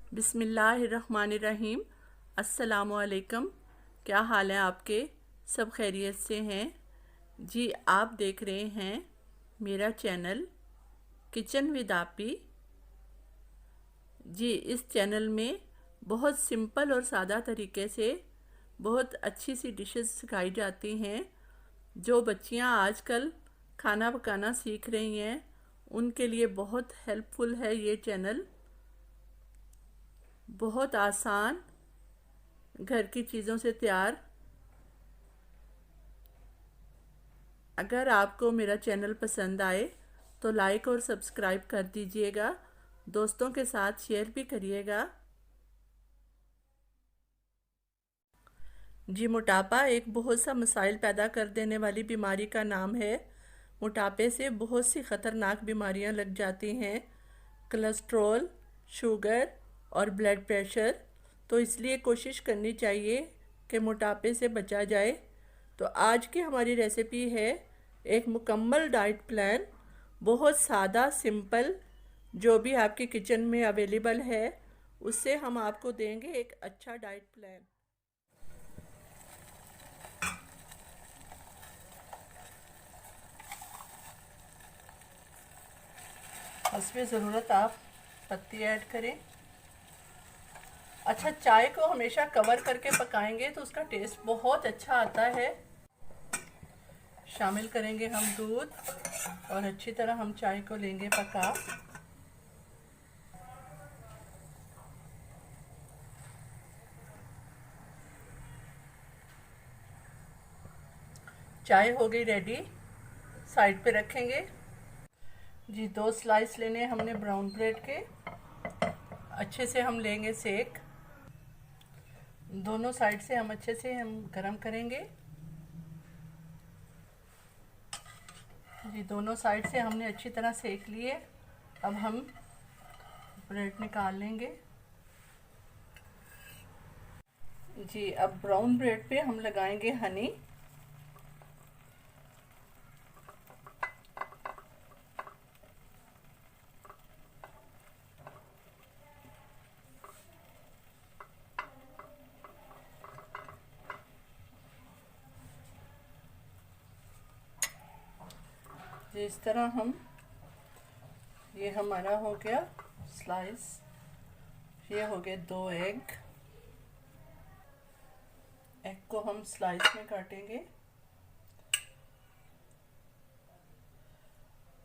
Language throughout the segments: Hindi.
बिस्मिल्लाहिर्रहमानिर्रहीम। अस्सलामुअलैकुम। क्या हाल है आपके? सब खैरियत से हैं जी। आप देख रहे हैं मेरा चैनल किचन विद आपी जी। इस चैनल में बहुत सिंपल और सादा तरीके से बहुत अच्छी सी डिशेस सिखाई जाती हैं। जो बच्चियां आजकल खाना पकाना सीख रही हैं उनके लिए बहुत हेल्पफुल है ये चैनल। बहुत आसान घर की चीज़ों से तैयार। अगर आपको मेरा चैनल पसंद आए तो लाइक और सब्सक्राइब कर दीजिएगा। दोस्तों के साथ शेयर भी करिएगा जी। मोटापा एक बहुत सा मसाइल पैदा कर देने वाली बीमारी का नाम है। मोटापे से बहुत सी ख़तरनाक बीमारियां लग जाती हैं, कोलेस्ट्रॉल, शुगर और ब्लड प्रेशर। तो इसलिए कोशिश करनी चाहिए कि मोटापे से बचा जाए। तो आज की हमारी रेसिपी है एक मुकम्मल डाइट प्लान, बहुत सादा सिंपल, जो भी आपके किचन में अवेलेबल है उससे हम आपको देंगे एक अच्छा डाइट प्लान। हस्बे ज़रूरत आप पत्ती ऐड करें। अच्छा, चाय को हमेशा कवर करके पकाएंगे तो उसका टेस्ट बहुत अच्छा आता है। शामिल करेंगे हम दूध और अच्छी तरह हम चाय को लेंगे पका। चाय हो गई रेडी, साइड पे रखेंगे जी। 2 स्लाइस लेने हमने ब्राउन ब्रेड के, अच्छे से हम लेंगे सेक। दोनों साइड से हम अच्छे से हम गरम करेंगे जी। दोनों साइड से हमने अच्छी तरह सेक लिए। अब हम ब्रेड निकाल लेंगे जी। अब ब्राउन ब्रेड पे हम लगाएंगे हनी। इस तरह हम, ये हमारा हो गया स्लाइस। ये हो गए 2 एग। एग को हम स्लाइस में काटेंगे।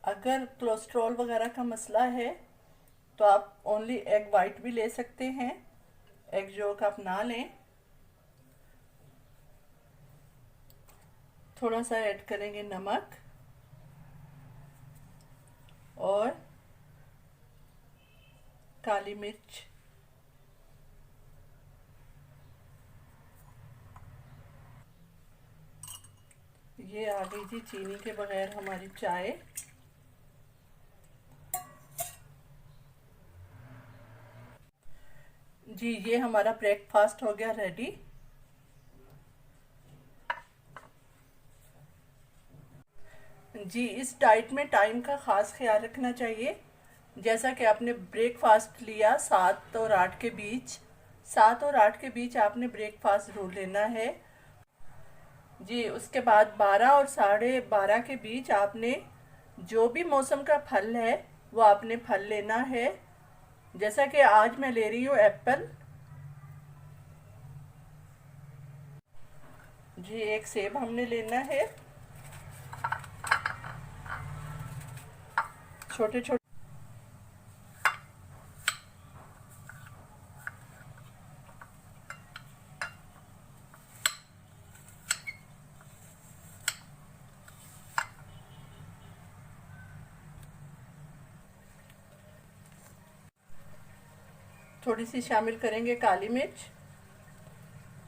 अगर कोलेस्ट्रॉल वगैरह का मसला है तो आप ओनली एग वाइट भी ले सकते हैं, एग योक आप ना लें। थोड़ा सा ऐड करेंगे नमक और काली मिर्च। ये आ गई जी चीनी के बगैर हमारी चाय। जी ये हमारा ब्रेकफास्ट हो गया रेडी जी। इस डाइट में टाइम का ख़ास ख्याल रखना चाहिए। जैसा कि आपने ब्रेकफास्ट लिया 7 और 8 के बीच, 7 और 8 के बीच आपने ब्रेकफास्ट जरूर लेना है जी। उसके बाद 12 और 12:30 के बीच आपने जो भी मौसम का फल है वो आपने फल लेना है। जैसा कि आज मैं ले रही हूँ एप्पल जी। एक सेब हमने लेना है, छोटे छोटे। थोड़ी सी शामिल करेंगे काली मिर्च।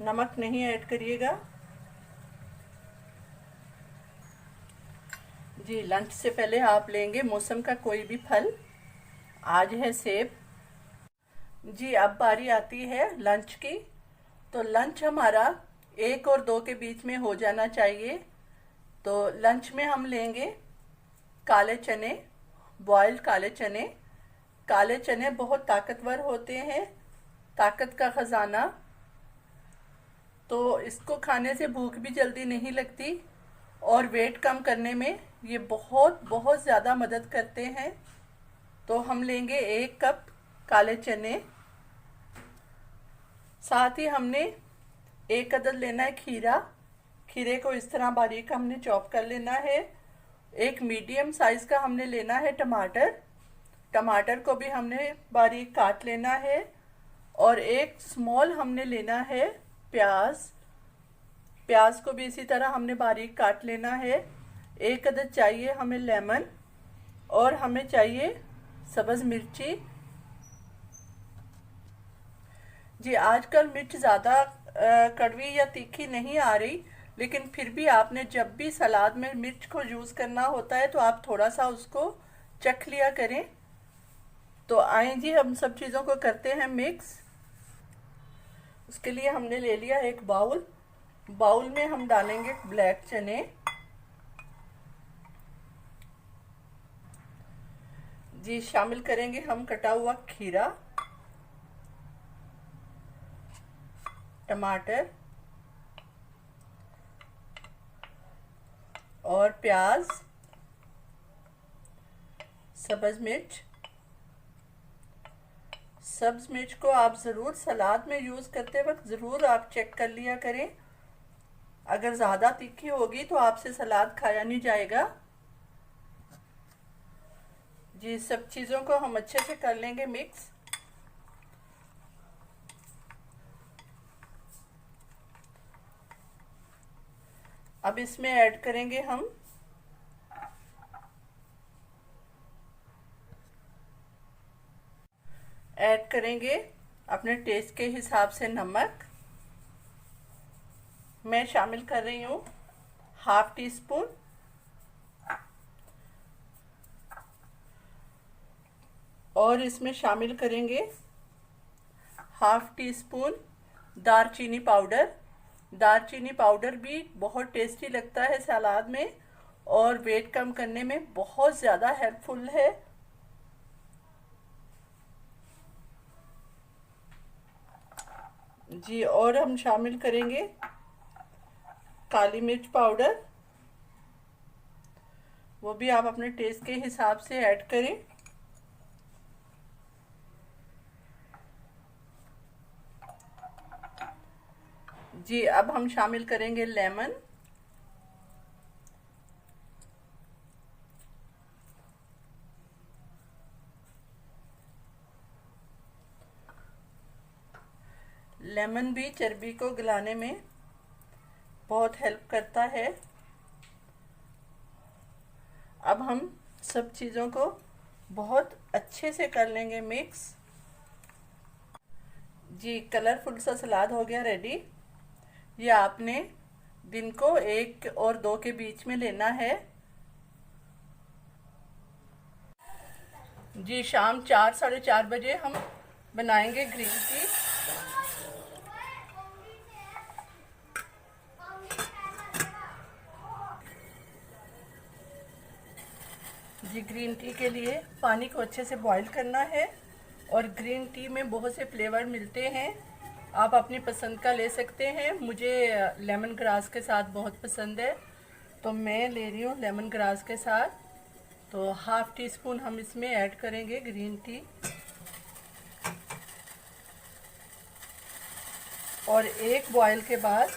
नमक नहीं ऐड करिएगा जी। लंच से पहले आप लेंगे मौसम का कोई भी फल। आज है सेब जी। अब बारी आती है लंच की। तो लंच हमारा 1 और 2 के बीच में हो जाना चाहिए। तो लंच में हम लेंगे काले चने, बॉइल्ड काले चने। काले चने बहुत ताकतवर होते हैं ताकत का ख़जाना। तो इसको खाने से भूख भी जल्दी नहीं लगती और वेट कम करने में ये बहुत बहुत ज़्यादा मदद करते हैं। तो हम लेंगे 1 कप काले चने, साथ ही हमने 1 अदद लेना है खीरा। खीरे को इस तरह बारीक हमने चॉप कर लेना है। एक मीडियम साइज़ का हमने लेना है टमाटर। टमाटर को भी हमने बारीक काट लेना है। और एक स्मॉल हमने लेना है प्याज। प्याज को भी इसी तरह हमने बारीक काट लेना है। 1 अदद चाहिए हमें लेमन, और हमें चाहिए सब्ज़ मिर्ची। जी आजकल मिर्च ज़्यादा कड़वी या तीखी नहीं आ रही, लेकिन फिर भी आपने जब भी सलाद में मिर्च को यूज़ करना होता है तो आप थोड़ा सा उसको चख लिया करें। तो आए जी हम सब चीज़ों को करते हैं मिक्स। उसके लिए हमने ले लिया एक बाउल। बाउल में हम डालेंगे ब्लैक चने, जी शामिल करेंगे हम कटा हुआ खीरा, टमाटर और प्याज, सब्ज़ मिर्च। सब्ज़ मिर्च को आप ज़रूर सलाद में यूज़ करते वक्त ज़रूर आप चेक कर लिया करें। अगर ज़्यादा तीखी होगी तो आपसे सलाद खाया नहीं जाएगा। जी सब चीज़ों को हम अच्छे से कर लेंगे मिक्स। अब इसमें ऐड करेंगे हम अपने टेस्ट के हिसाब से नमक। मैं शामिल कर रही हूँ 1/2 टीस्पून। और इसमें शामिल करेंगे 1/2 टीस्पून दालचीनी पाउडर। दालचीनी पाउडर भी बहुत टेस्टी लगता है सलाद में और वेट कम करने में बहुत ज़्यादा हेल्पफुल है। जी और हम शामिल करेंगे काली मिर्च पाउडर, वो भी आप अपने टेस्ट के हिसाब से ऐड करें। जी अब हम शामिल करेंगे लेमन। लेमन भी चर्बी को गलाने में बहुत हेल्प करता है। अब हम सब चीज़ों को बहुत अच्छे से कर लेंगे मिक्स। जी कलरफुल सा सलाद हो गया रेडी। ये आपने दिन को 1 और 2 के बीच में लेना है। जी शाम 4 साढ़े 4 बजे हम बनाएंगे ग्रीन टी। जी ग्रीन टी के लिए पानी को अच्छे से बॉईल करना है। और ग्रीन टी में बहुत से फ्लेवर मिलते हैं, आप अपनी पसंद का ले सकते हैं। मुझे लेमन ग्रास के साथ बहुत पसंद है, तो मैं ले रही हूँ लेमन ग्रास के साथ। तो 1/2 टीस्पून हम इसमें ऐड करेंगे ग्रीन टी। और एक बॉयल के बाद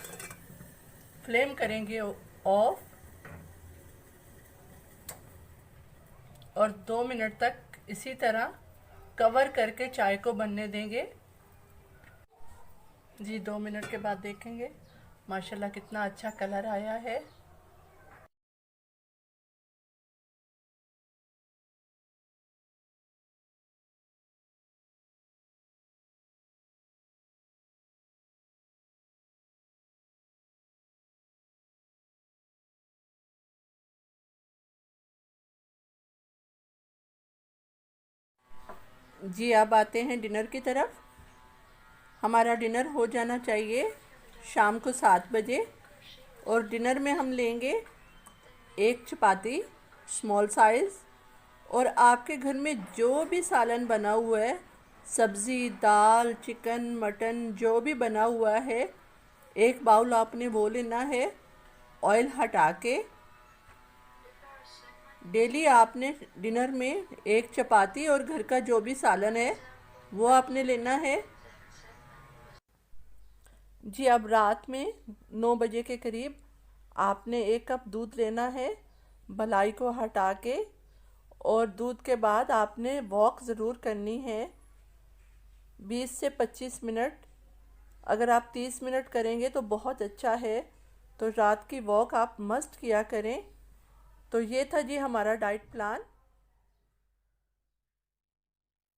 फ्लेम करेंगे ऑफ और 2 मिनट तक इसी तरह कवर करके चाय को बनने देंगे। जी 2 मिनट के बाद देखेंगे माशाल्लाह कितना अच्छा कलर आया है। जी अब आते हैं डिनर की तरफ। हमारा डिनर हो जाना चाहिए शाम को 7 बजे। और डिनर में हम लेंगे 1 चपाती स्मॉल साइज़, और आपके घर में जो भी सालन बना हुआ है सब्ज़ी, दाल, चिकन, मटन जो भी बना हुआ है, एक बाउल आपने वो लेना है। ऑयल हटा के डेली आपने डिनर में एक चपाती और घर का जो भी सालन है वो आपने लेना है। जी, अब रात में 9 बजे के करीब आपने 1 कप दूध लेना है, मलाई को हटा के। और दूध के बाद आपने वॉक ज़रूर करनी है 20 से 25 मिनट। अगर आप 30 मिनट करेंगे तो बहुत अच्छा है। तो रात की वॉक आप मस्ट किया करें। तो ये था जी हमारा डाइट प्लान।